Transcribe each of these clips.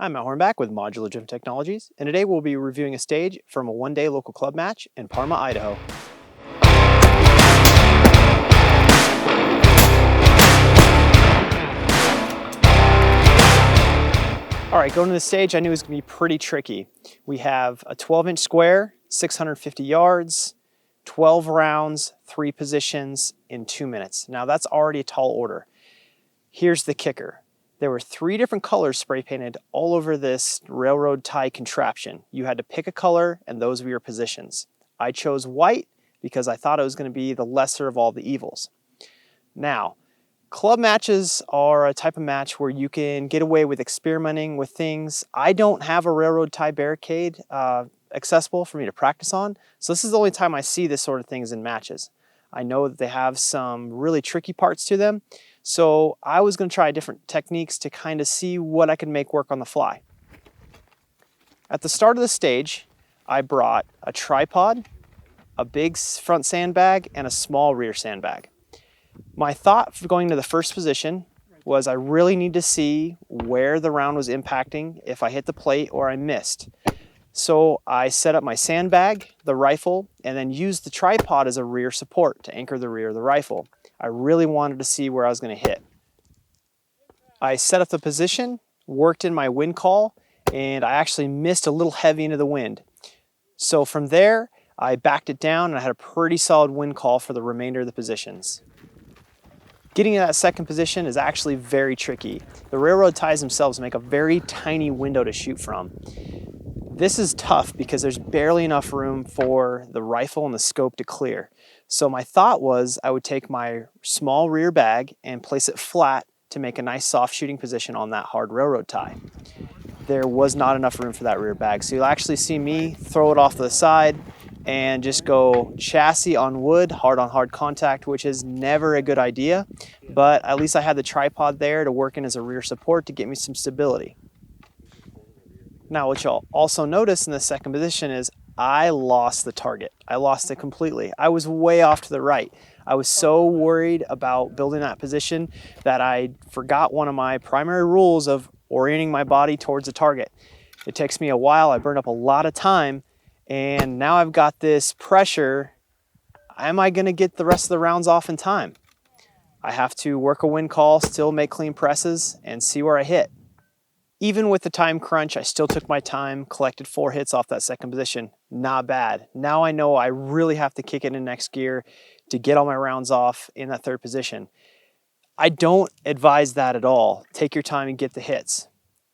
I'm Matt Hornback with Modular Gym Technologies, and today we'll be reviewing a stage from a one-day local club match in Parma, Idaho. All right, going to the stage, I knew it was going to be pretty tricky. We have a 12-inch square, 650 yards, 12 rounds, 3 positions in 2 minutes. Now that's already a tall order. Here's the kicker. There were 3 different colors spray painted all over this railroad tie contraption. You had to pick a color and those were your positions. I chose white because I thought it was going to be the lesser of all the evils. Now, club matches are a type of match where you can get away with experimenting with things. I don't have a railroad tie barricade accessible for me to practice on, so this is the only time I see this sort of things in matches. I know that they have some really tricky parts to them, so I was going to try different techniques to kind of see what I could make work on the fly. At the start of the stage, I brought a tripod, a big front sandbag, and a small rear sandbag. My thought for going to the first position was I really need to see where the round was impacting, if I hit the plate or I missed. So I set up my sandbag, the rifle, and then used the tripod as a rear support to anchor the rear of the rifle. I really wanted to see where I was going to hit. I set up the position, worked in my wind call, and I actually missed a little heavy into the wind. So from there, I backed it down and I had a pretty solid wind call for the remainder of the positions. Getting to that second position is actually very tricky. The railroad ties themselves make a very tiny window to shoot from. This is tough because there's barely enough room for the rifle and the scope to clear. So my thought was I would take my small rear bag and place it flat to make a nice soft shooting position on that hard railroad tie. There was not enough room for that rear bag, so you'll actually see me throw it off to the side and just go chassis on wood, hard on hard contact, which is never a good idea, but at least I had the tripod there to work in as a rear support to get me some stability. Now, what you'll also notice in the second position is I lost the target. I lost it completely. I was way off to the right. I was so worried about building that position that I forgot one of my primary rules of orienting my body towards the target. It takes me a while. I burned up a lot of time, and now I've got this pressure. Am I going to get the rest of the rounds off in time? I have to work a wind call, still make clean presses, and see where I hit. Even with the time crunch, I still took my time, collected 4 hits off that second position. Not bad. Now I know I really have to kick it in next gear to get all my rounds off in that third position. I don't advise that at all. Take your time and get the hits.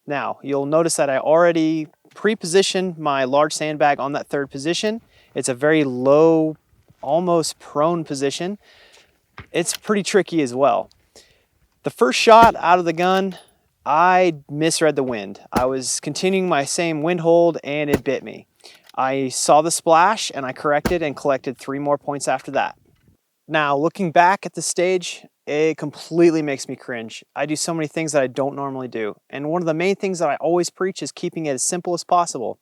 Now, you'll notice that I already pre-positioned my large sandbag on that third position. It's a very low, almost prone position. It's pretty tricky as well. The first shot out of the gun, I misread the wind. I was continuing my same wind hold and it bit me. I saw the splash and I corrected and collected 3 more points after that. Now, looking back at the stage, it completely makes me cringe. I do so many things that I don't normally do. And one of the main things that I always preach is keeping it as simple as possible.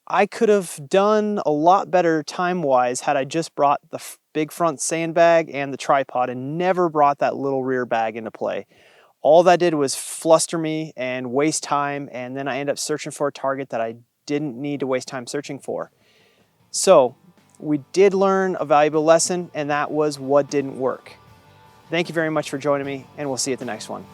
I could have done a lot better time-wise had I just brought the big front sandbag and the tripod and never brought that little rear bag into play. All that did was fluster me and waste time, and then I end up searching for a target that I didn't need to waste time searching for. So, we did learn a valuable lesson, and that was what didn't work. Thank you very much for joining me, and we'll see you at the next one.